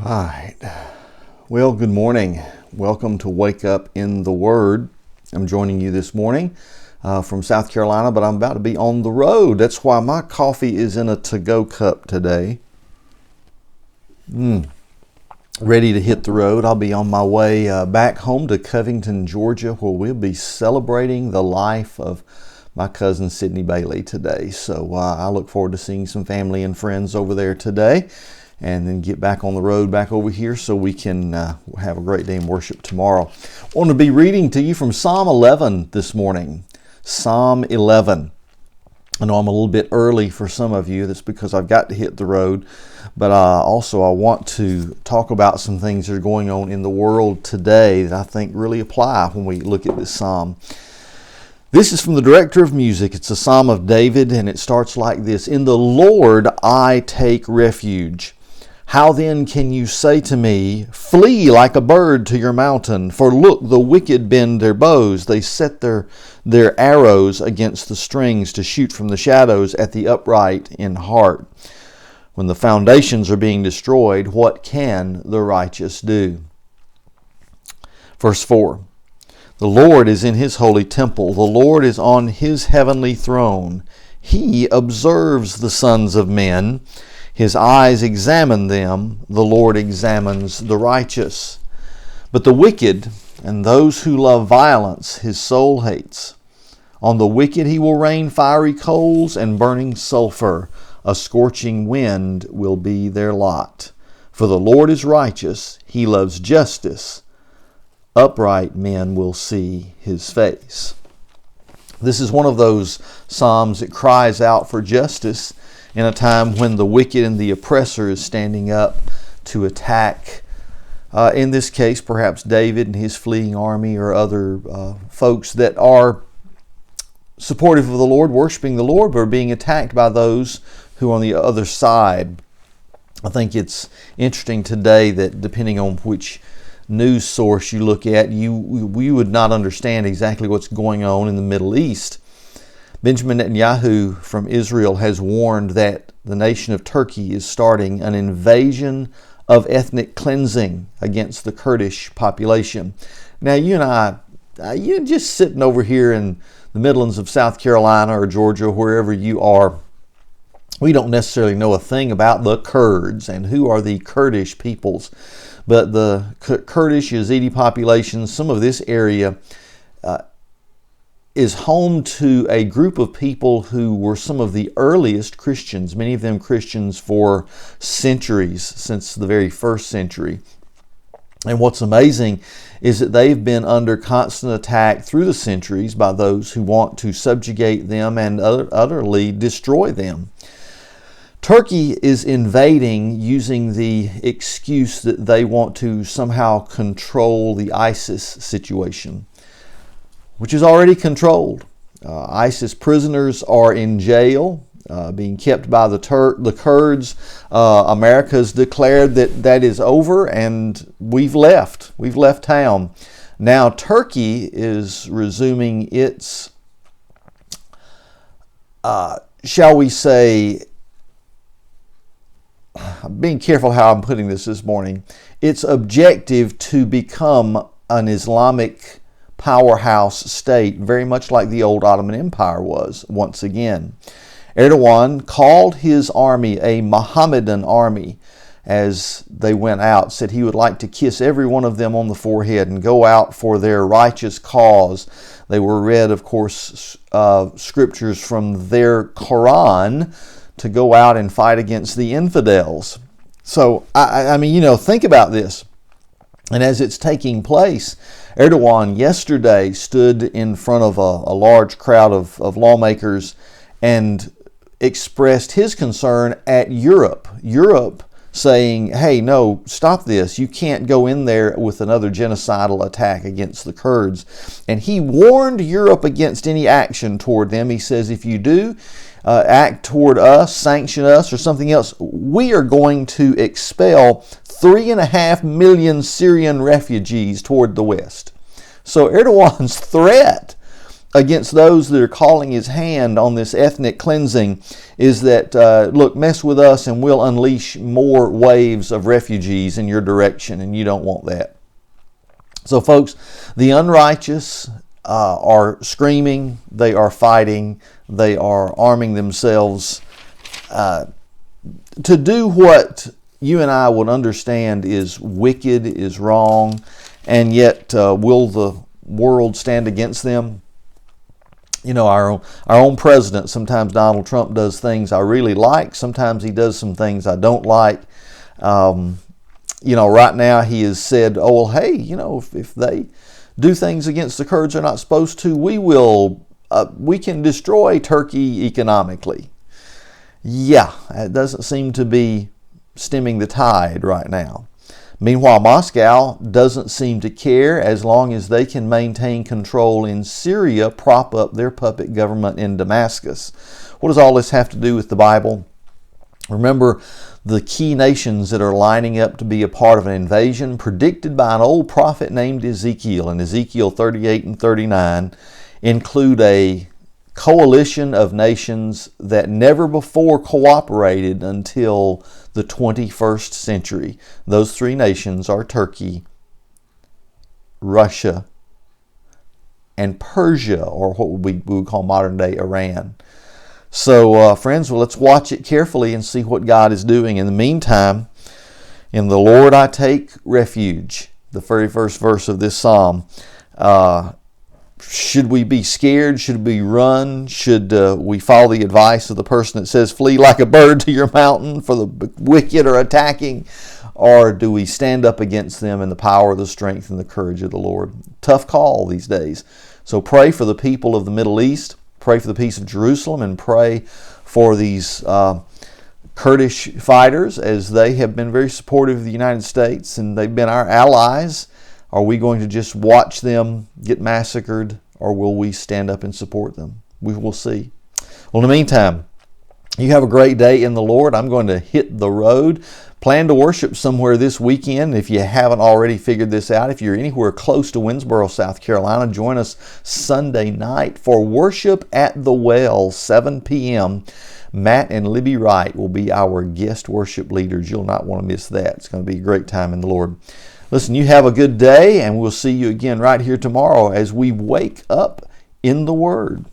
All right. Well, good morning. Welcome to Wake Up in the Word. I'm joining you this morning from South Carolina, but I'm about to be on the road. That's why my coffee is in a to-go cup today. Ready to hit the road. I'll be on my way back home to Covington, Georgia, where we'll be celebrating the life of my cousin Sydney Bailey today. So I look forward to seeing some family and friends over there today, and then get back on the road back over here so we can have a great day in worship tomorrow. I want to be reading to you from Psalm 11 this morning. Psalm 11. I know I'm a little bit early for some of you. That's because I've got to hit the road. But also I want to talk about some things that are going on in the world today that I think really apply when we look at this psalm. This is from the director of music. It's a psalm of David, and it starts like this. In the Lord I take refuge. How then can you say to me, flee like a bird to your mountain? For look, the wicked bend their bows. They set their arrows against the strings to shoot from the shadows at the upright in heart. When the foundations are being destroyed, what can the righteous do? Verse 4. The Lord is in his holy temple. The Lord is on his heavenly throne. He observes the sons of men. His eyes examine them. The Lord examines the righteous. But the wicked and those who love violence, his soul hates. On the wicked he will rain fiery coals and burning sulfur. A scorching wind will be their lot. For the Lord is righteous. He loves justice. Upright men will see his face. This is one of those psalms that cries out for justice in a time when the wicked and the oppressor is standing up to attack, in this case, perhaps David and his fleeing army, or other folks that are supportive of the Lord, worshiping the Lord, but are being attacked by those who are on the other side. I think it's interesting today that depending on which news source you look at, we would not understand exactly what's going on in the Middle East. Benjamin Netanyahu from Israel has warned that the nation of Turkey is starting an invasion of ethnic cleansing against the Kurdish population. Now, you and I, you're just sitting over here in the Midlands of South Carolina or Georgia, wherever you are. We don't necessarily know a thing about the Kurds and who are the Kurdish peoples. But the Kurdish Yazidi population, some of this area, is home to a group of people who were some of the earliest Christians, many of them Christians for centuries, since the very first century. And what's amazing is that they've been under constant attack through the centuries by those who want to subjugate them and utterly destroy them. Turkey is invading using the excuse that they want to somehow control the ISIS situation, which is already controlled. ISIS prisoners are in jail, being kept by the Kurds. America's declared that is over, and we've left. We've left town. Now Turkey is resuming its, shall we say, I'm being careful how I'm putting this morning, its objective to become an Islamic powerhouse state, very much like the old Ottoman Empire was once again. Erdogan called his army a Mohammedan army as they went out, said he would like to kiss every one of them on the forehead and go out for their righteous cause. They were read, of course, scriptures from their Quran to go out and fight against the infidels. So, I mean, think about this. And as it's taking place, Erdogan yesterday stood in front of a large crowd of lawmakers and expressed his concern at Europe. Europe saying, hey, no, stop this. You can't go in there with another genocidal attack against the Kurds. And he warned Europe against any action toward them. He says, if you do act toward us, sanction us, or something else, we are going to expel 3.5 million Syrian refugees toward the west. So Erdogan's threat against those that are calling his hand on this ethnic cleansing is that, look, mess with us and we'll unleash more waves of refugees in your direction, and you don't want that. So, folks, the unrighteous are screaming, they are fighting, they are arming themselves to do what you and I would understand is wicked, is wrong, and yet will the world stand against them? You know, our own president, sometimes Donald Trump does things I really like. Sometimes he does some things I don't like. You know, right now he has said, oh, well, hey, you know, if they do things against the Kurds they're not supposed to, we can destroy Turkey economically. Yeah, it doesn't seem to be stemming the tide right now. Meanwhile, Moscow doesn't seem to care as long as they can maintain control in Syria, prop up their puppet government in Damascus. What does all this have to do with the Bible? Remember the key nations that are lining up to be a part of an invasion predicted by an old prophet named Ezekiel. In Ezekiel 38 and 39 include a coalition of nations that never before cooperated until the 21st century. Those three nations are Turkey, Russia, and Persia, or what we would call modern day Iran. So, friends, well, let's watch it carefully and see what God is doing. In the meantime, in the Lord I take refuge, the very first verse of this psalm. Should we be scared? Should we run? Should we follow the advice of the person that says, flee like a bird to your mountain, for the wicked are attacking? Or do we stand up against them in the power, the strength, and the courage of the Lord? Tough call these days. So pray for the people of the Middle East. Pray for the peace of Jerusalem, and pray for these Kurdish fighters, as they have been very supportive of the United States and they've been our allies. Are we going to just watch them get massacred, or will we stand up and support them? We will see. Well, in the meantime, you have a great day in the Lord. I'm going to hit the road. Plan to worship somewhere this weekend if you haven't already figured this out. If you're anywhere close to Winsboro, South Carolina, join us Sunday night for Worship at the Well, 7 p.m. Matt and Libby Wright will be our guest worship leaders. You'll not want to miss that. It's going to be a great time in the Lord. Listen, you have a good day, and we'll see you again right here tomorrow as we wake up in the Word.